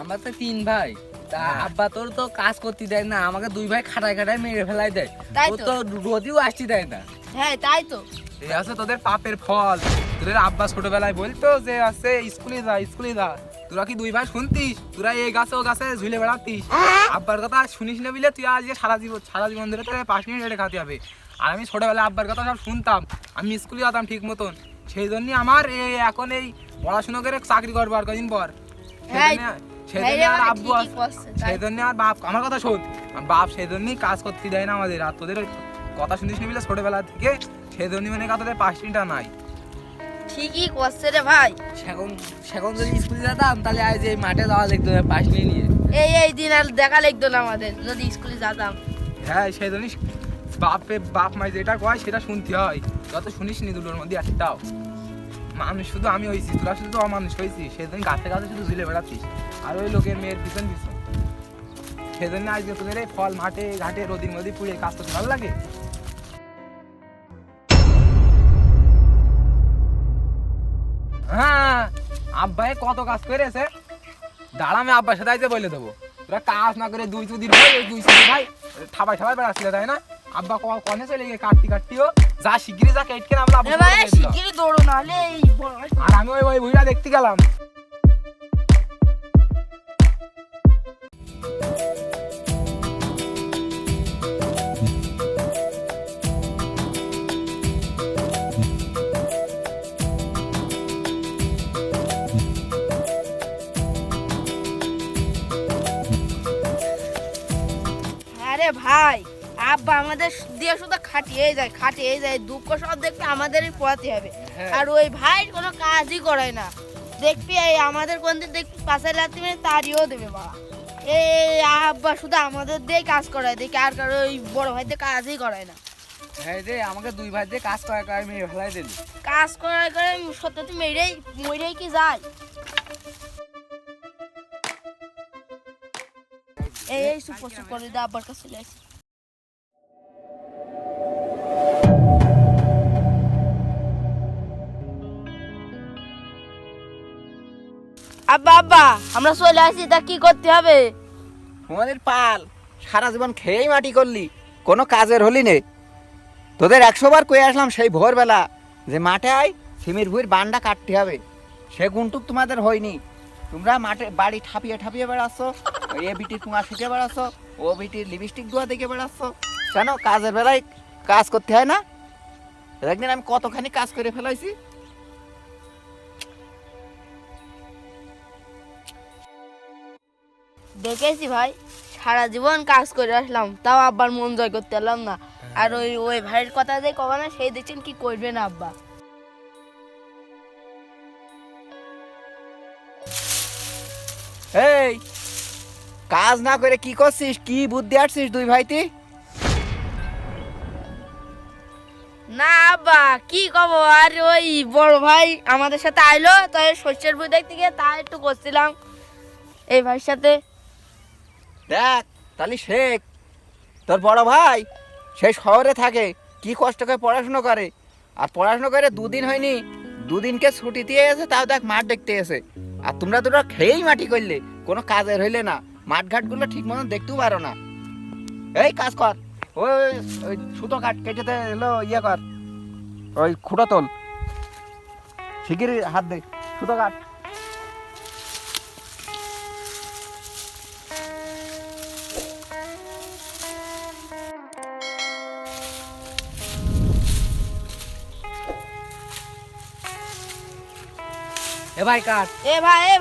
আমরা তো 3 ভাই। তা আব্বা তোর তো কাজ করতে দেয় না, আমাকে 2 ভাই খাটায় খাটায় মেরে ফেলাই দেয়। ও তো রোদিও আসতে দেয় না। হ্যাঁ তাই তো। এই আছে তোদের পাপের ফল। তোদের আব্বা ছোটবেলায় বলতো যে আছে স্কুলে যা। তোরা কি 2 ভাই শুনতিস? তোরা এই গাছে ও গাছে ঝুলে বেড়াতিস। আব্বার কথা শুনিস না বলে তুই আজ সারা জীবন ধরে তোর 5 মিনিট হেঁটে খাতে হবে। আর আমি ছোটবেলায় আব্বার কথা সব শুনতাম, আমি স্কুলে যেতাম ঠিক মতন। সেই জন্যই আমার এখন এই পড়াশোনা করে চাকরি করবো আর কদিন পর। সেই জন্য আর আব্বু সেই জন্য আর বাপ আমার কথা শোন, বাপ সেই জন্যই কাজ করতে দেয় না আমাদের। আর তোদের কথা শুনিস না বলে ছোটবেলা থেকে সেই জন্যই মানে তোদের 5 মিনিটটা নাই। ঠিকই করছে রে ভাই। সেখন যদি স্কুলে যেতাম তাহলে আজ এই মাঠে যাওয়া লাগতো 5 মিনিট নিয়ে। এই দিন আর দেখা লাগতো না আমাদের যদি স্কুলে যেতাম। হ্যাঁ সেই জন্যই বাপ মাই যেটা কয় সেটা শুনতে হয়। যত শুনিস নি দুটোর মধ্যে একটাও। মানুষ শুধু আমি হয়েছি, তোরা শুধু অমানুষ হয়েছিস। সেদিন গাছে গাছে শুধু ঝুলে বেড়াচ্ছিস আর ওই লোকের মেয়ের পিছন। সেজন্য আজকে তোদের এই ফল মাঠে ঘাটে রোদির মধ্যে পুড়ে কাজ করতে ভালো লাগে। হ্যাঁ আব্বাই কত কাজ করেছে, দাঁড়া আমি আব্বার সাথে আইতে বলে দেবো। তোরা কাজ না করে দুই চুদির ভাই ঠাবাই বেড়াচ্ছিল তাই না? আব্বা কনে চলে গিয়ে কাটতিও যা শিগগিরি যা কেটকে আমরা শিগগিরি দৌড়ো নাহলে আর আমি ওই বুড়িটা দেখতে গেলাম। আরে ভাই আব্বা আমাদের দিয়ে শুধু খাটিয়ে যায় দুঃখ সব দেখতে আমাদেরই পোয়াতে হবে। আর ওই ভাই কোনো কাজই করে না, দেখবি এই আমাদের কোনদিন দেখবি পাশের রাত্রি মানে তাড়িয়েও দেবে বাবা। এই আব্বা শুধু আমাদের দিয়ে কাজ করায় দেখি, আর কারো ওই বড় ভাইতে কাজই করায় না। হ্যাঁ রে, আমাকে 2 ভাই দিয়ে কাজ করায় মেরে ফেলাই দিলি। কাজ করায় সত্যি মেরেই কি যায়। এই সুপার করে দে আব্বার কাছে চলে আসি। আব্বা আমরা চলে আসি, তা কি করতে হবে? আমাদের পাল সারা জীবন খেয়েই মাটি করলি, কোনো কাজের হলি নে। তোদের 100 বার কয়ে আসলাম সেই ভোরবেলা যে মাঠে আয়, সিমির ভুঁইর বান্ডা কাটতে হবে। সে গুণটুক তোমাদের হয়নি। তোমরা মাঠে বাড়ি ঠাপিয়ে বেড়াচ্ছ, এ বিটির কুঁয়া শিখে বেড়াচ্ছ, ও বিটির লিপস্টিক ধোয়া দেখে বেড়াচ্ছ। কেন কাজের বেলায় কাজ করতে হয় না? একদিন আমি কতখানি কাজ করে ফেলাইছি। দেখেছি ভাই, সারা জীবন কাজ করে আসলাম, তাও আব্বার মন জয় করতে পারলাম না। আর ওই ভাইয়ের কথা যে কবে না সেই দেখছেন কি করবে না আব্বা। এই কাজ না করে কি করছিস? কি বুদ্ধি আসছিস 2 ভাইতে? না আব্বা কি কব, আর ওই বড় ভাই আমাদের সাথে আইলো, তাই শস্যের বই দেখতে গিয়ে তা একটু করছিলাম এই ভাইয়ের সাথে। দেখ তাহলে শেখ, তোর বড় ভাই সে শহরে থাকে, কি কষ্ট করে পড়াশুনো করে। আর পড়াশুনো করে 2 দিন হয়নি, 2 দিনকে ছুটি দিয়ে এসে তাও দেখ মাঠ দেখতে এসে। আর তোমরা দুটো খেয়েই মাটি করলে, কোনো কাজের হইলে না। মাঠ ঘাটগুলো ঠিক মতন দেখতেও পারো না। এই কাজ কর, ওই সুতো কাট কেটে এলো, ইয়ে কর, ওই খুঁটো তোল, শিগগিরই হাত দে, সুতো কাট। এ ভাই কাট। এ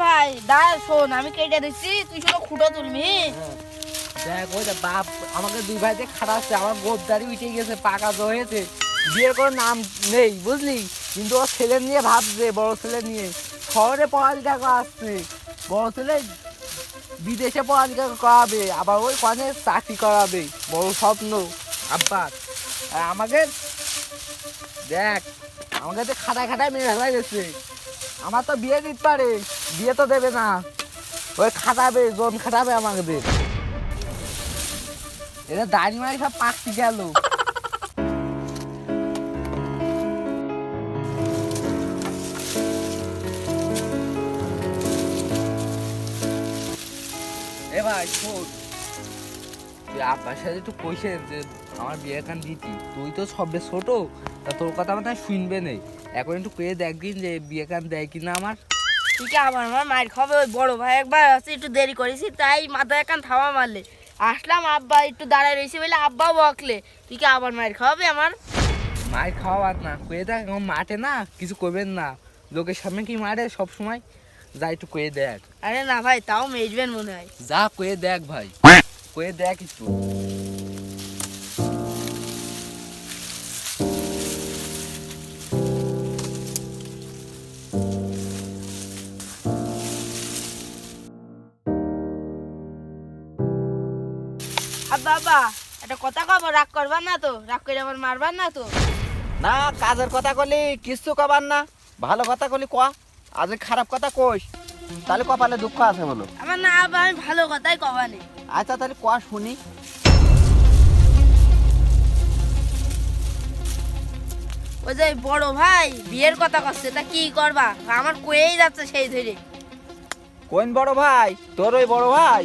ভাই দাঁড়া শোন, আমি কেটে দিচ্ছি, তুই শুধু খুঁটো তুলবি। দেখ ওই যে বাপ আমাকে 2 ভাই দিয়ে খাটাচ্ছে, আমার গোপদারি উঠে গেছে, পাকা হয়েছে, বিয়ের কোনো নাম নেই বুঝলি। কিন্তু ও ছেলে নিয়ে ভাবছে, বড় ছেলে নিয়ে শহরে পড়ালেখা আসছে, বড় ছেলে বিদেশে পড়ালেখা করাবে, আবার ওই কনে চাকরি করাবে, বড় স্বপ্ন আব্বা। আর আমাকে দেখ, আমাকে তো খাটায় মেরে ফেলাই গেছে। আমার তো বিয়ে দিতে পারে, বিয়ে তো দেবে না, ওই খাটাবে, জন খাটাবে আমাকে। এটা দাড়ি মারি সব পাকতে গেল। ভাই শোন, তুই আব্বার সাথে একটু কইছে যে আমার বিয়ে কান দিতি, তুই তো সবে ছোট, তা তোর কথা আমার শুনবে নেই, এখন একটু কয়ে দেখদিন যে বিয়ে কান দেয় কিনা আমার। ঠিক আবার আমার মায়ের খাবে। ওই বড় ভাই একবার আছে একটু দেরি করেছি তাই মাথায় একান থামা মারলে আসলাম, আব্বা একটু দাঁড়ায় রয়েছে বলে আব্বাও বকলে, তুই কি আবার মায়ের খাওয়াবে আমার? মায়ের খাওয়ার না, কয়ে দেখ আমার মাঠে না কিছু করবেন না, লোকের সামনে কি মারে সব সময়, যা একটু কয়ে দেখ। আরে না ভাই, তাও মেজবেন মনে হয়। যা কয়ে দেখ ভাই, কয়ে দেখ একটু। আব্বা আব্বা একটা কথা কব, রাগ করবার না তো? রাগ করে আমার মারবার না তো? না, কাজের কথা কলি কিছু কবার না, ভালো কথা কলি কয়া, আজ খারাপ কথা কইস তাহলে কপালে দুঃখ আছে বলো। আমার না আব্বা, আমি ভালো কথাই কবানি। আচ্ছা তাহলে কয়া শুনি। ওই যে বড় ভাই বিয়ের কথা করছে, তা কি করবা? আমার কয়েই যাচ্ছে সেই ধরে। কোন বড় ভাই? তোর ওই বড় ভাই?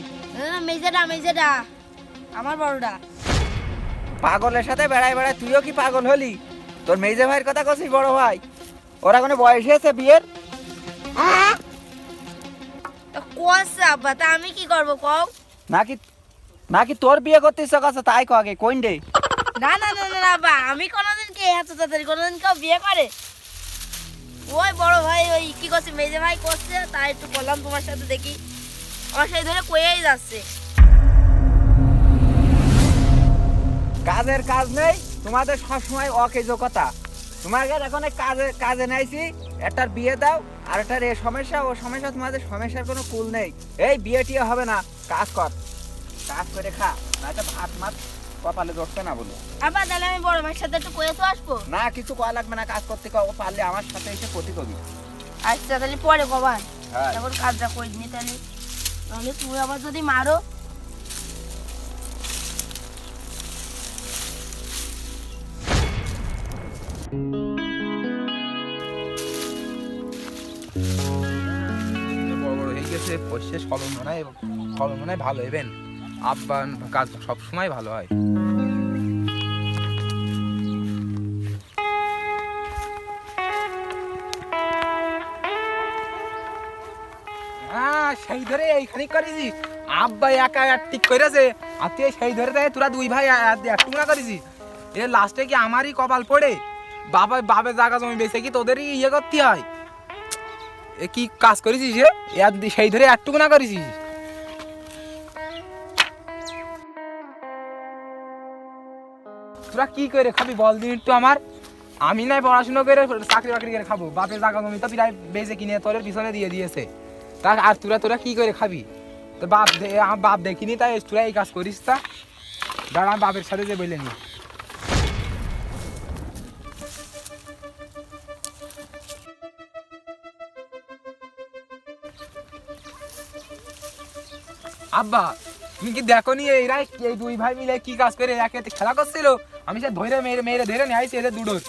মেজেটা মেজেটা, আমার বড়টা। পাগলের সাথে বেড়াই বেড়াই তুইও কি পাগল হলি? তোর মেজে ভাইয়ের কথা কছিস বড় ভাই? ওরা কোনো বয়স হয়েছে বিয়ের? তা কোয়াছে আব্বা, তা আমি কি করবো কও? নাকি নাকি তোর বিয়ে করতে ইচ্ছা করছে তাই কো আগে কোন ডে? না না না না আব্বা, আমি কোনোদিন কে এত তাড়াতাড়ি কোনোদিন কেউ বিয়ে করে? ওই বড় ভাই ওই কি করছে, মেজে ভাই করছে, তাই একটু বললাম তোমার সাথে দেখি। আমার সেই ধরে কয়েই যাচ্ছে। কাজের কাজ নেই তোমাদের, সবসময় অকেজকতা। তোমাকে এখন এই কাজে কাজে নাইছি, একটার বিয়ে দাও আর একটার এ সমস্যা ও সমস্যা, তোমাদের সমস্যার কোনো কুল নেই। এই বিয়ে টিয়ে হবে না, কাজ কর, কাজ করে খা, নয়তো ভাত মাত কপালে ধরছে না বলো। আব্বা তাহলে আমি বড় ভাইয়ের সাথে একটু কয়ে তো আসবো। না কিছু করা লাগবে না, কাজ করতে কও, পারলে আমার সাথে এসে ক্ষতি করবি। আচ্ছা তাহলে পরে কবান, হ্যাঁ এখন কাজটা করে নি তাহলে, নাহলে তুমি আবার যদি মারো। বড় বড় হয়ে গেছে, পয়সা ফলন মনে হয়, ফলন মনে হয় ভালো হবেন। আব্বা কাজ সবসময় ভালো হয়। সেই ধরে এইখানে করেছিস, আব্বা একা ঠিক করেছে, আর তুই সেই ধরে দেয় তোরা দুই ভাই একটু না করেছিস। এ লাস্টে কি আমারই কপাল পড়ে, বাপের জায়গা জমি বেঁচে কি তোদেরই ইয়ে করতে হয়? এ কি কাজ করেছিস সেই ধরে একটুকু না করেছিস? তোরা কি করে খাবি বল দিন একটু আমার? আমি নাই পড়াশুনো করে চাকরি বাকরি করে খাবো, বাপের জায়গা জমি তো প্রায় বেঁচে কিনে তোর পিছনে দিয়ে দিয়েছে, তা আর তোরা কি করে খাবি? তো আমার বাপ দেখিনি তাই তোরা এই কাজ করিস? তা দাঁড়া আমি বাপের সাথে যে বলে নি। আব্বা তুমি কি দেখো নি এইরা এই দুই ভাই মিলে কি কাজ করে একে খেলা করছিল? আমি সে ধরে মেরে ধরে নিয়ে আইছি এদের দুটোর,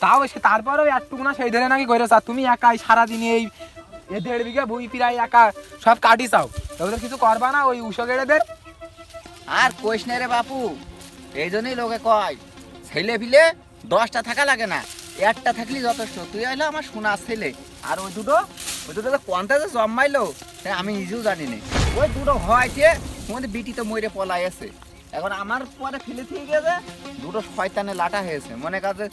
তাও সে তারপরেও একটুকু না সেই ধরে নাকি করে, তুমি একাই সারাদিন এই 1.5 বিঘা ভুই প্রায় একা সব কাটি চাও, ওদের কিছু করবা না ওই উষো গেড়েদের? আর কইস না রে বাপু, এই জন্যই লোকে কয় ছেলে ফিলে 10টা থাকা লাগে না, একটা থাকলে যথেষ্ট। তুই হইলো আমার সোনার ছেলে, আর ওই দুটো কোনটা যে জন্মাইলো আমি নিজেও জানি না। ওই দুটো হয়েছে তোমাদের বিটি তো মরে পলাই আছে, এখন আমার পরে ফেলে থেকে গেছে, দুটো শয়তানে লাটা হয়েছে, মনে কাজে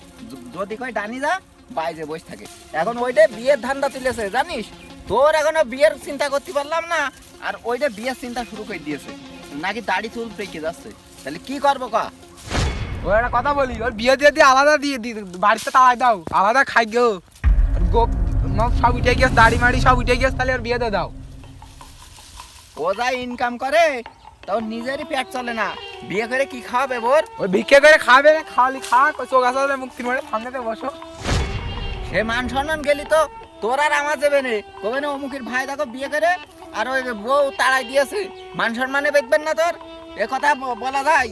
যদি কয় ডানি যা বাইরে বসে থাকে। এখন ওইটা বিয়ের ধান্দা তুলেছে জানিস, তোর এখনো বিয়ের চিন্তা করতে পারলাম না, আর ওইটা বিয়ের চিন্তা শুরু করে দিয়েছে, নাকি দাড়ি চুল পেকে যাচ্ছে। তাহলে কি করবো কা? ওর একটা কথা বলি, ওর বিয়ে দিয়ে আলাদা দিয়ে বাড়িতে তাড়াই দাও, আলাদা খাই গো, গোপ সব উঠে গিয়েছে, দাড়ি মাড়ি সব উঠে গিয়েছে, তাহলে ওর বিয়ে দিয়ে দাও। ও যা ইনকাম করে তাও নিজেরই পেট চলে না, বিয়ে করে কি খাওয়াবে বোর? ওই ভিক্ষে করে খাবে, খাওয়ালি খা, চোখ আসা মুক্তি মারে সামনেতে বসো। সে মান সম্মান গেলি তো তোর আর আমার যাবে না, কবে না অমুকের ভাই দেখো বিয়ে করে আর ওই বউ তাড়াই দিয়েছে, মান সম্মানে বেচবেন না তোর? এ কথা বলা যায়?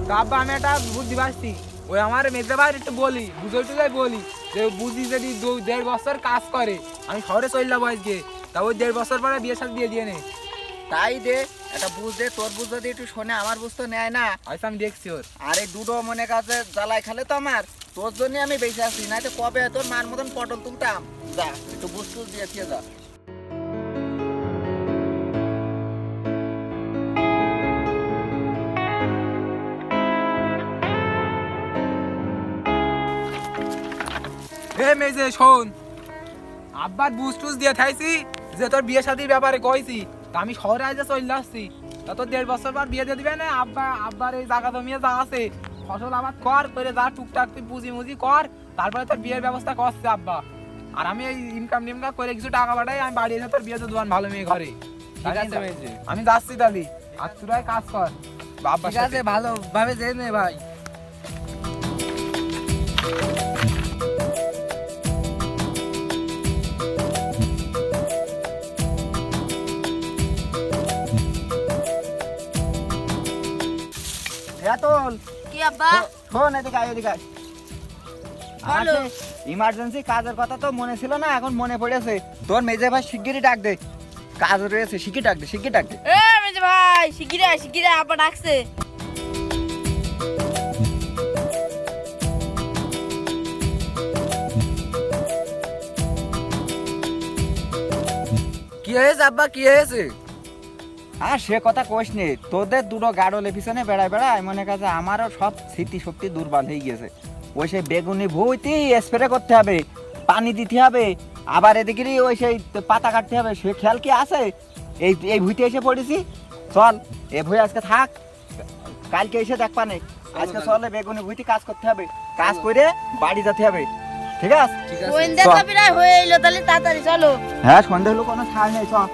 তারপর আমি একটা বুদ্ধি পাচ্ছি, ওই আমার মেজে ভাই একটু বলি, বুঝে টুঝে বলি যে বুঝি যদি 2.5 বছর কাজ করে, আমি শহরে চলে যাবো আজকে, তা ওই 1.5 বছর পরে বিয়ে শাদী দিয়ে নে। তাই দে, এটা বুঝ দে, তোর বুঝ যদি একটু শোনে আমার বুঝ তো নেয় না। আচ্ছা আমি দেখছি ওর। আর এই দুটো মনে কাছে জ্বালাই খালে তো আমার, তোর জন্য আমি বেঁচে আছি, না তো কবে তোর মার মতন পটল তুলতাম। যা একটু বুঝ টুজ দিয়ে খেয়ে যা। হে মেজে শোন, আব্বার বুঝ টুজ দিয়ে থাইছি যে তোর বিয়ে শাদীর ব্যাপারে কইছি, তা আমি শহরে আইজে চলে আসছি। তা তোর 1.5 বছর পর বিয়ে দিয়ে দিবে না। আব্বার এই জায়গা জমিয়ে যা আছে ফসল আবাদ কর, করে যা টুকটাক তুই পুঁজি মুজি কর, তারপরে তোর বিয়ের ব্যবস্থা করছে আব্বা। আর আমি এই ইনকাম টিমকাম করে কিছু টাকা পাঠাই, আমি বাড়ি এসে তোর বিয়ে দিয়ে দেবান ভালো মেয়ে ঘরে। ঠিক আছে মেজে, আমি যাচ্ছি তাহলে, আর তোরাই কাজ কর আব্বার ঠিক আছে, সাথে। ভালোভাবে জেনে ভাই। এতল কি আব্বা? শোন, এদিকে আয়, এদিকে আয়। বলো। ইমার্জেন্সি কাজের কথা তো মনে ছিল না, এখন মনে পড়েছে। তোর মেজে ভাই শিগগিরই ডাক দে, কাজ রয়েছে, শিগগির ডাক দে, শিগগির ডাক দে। এ মেজে ভাই, শিগগিরি আব্বা ডাকছে। কি হয়েছে আব্বা, কি হয়েছে? আর সে কথা কোষ নে, তোদের দুটো গাড়লে পিছনে বেড়ায় মনে কাছে আমারও সব স্মৃতি শক্তি দুর্বল হয়ে গেছে। ওই সেই বেগুনি ভুইতে স্প্রে করতে হবে, পানি দিতে হবে, আবার এদিকেরই ওই সেই পাতা কাটতে হবে, সে খেয়াল কি আছে? এই ভুইতে এসে পড়েছি। চল এ ভুই আজকে থাক, কালকে এসে দেখ পানে। আজকে চলে বেগুনি ভুইতে কাজ করতে হবে, কাজ করে বাড়ি যেতে হবে। ঠিক আছে? ঠিক আছে, সন্ধ্যা তো প্রায় হয়ে এলো, তাহলে তাড়াতাড়ি চলো। হ্যাঁ, সন্ধ্যা হলো কোনো ছাড় নেই, চল।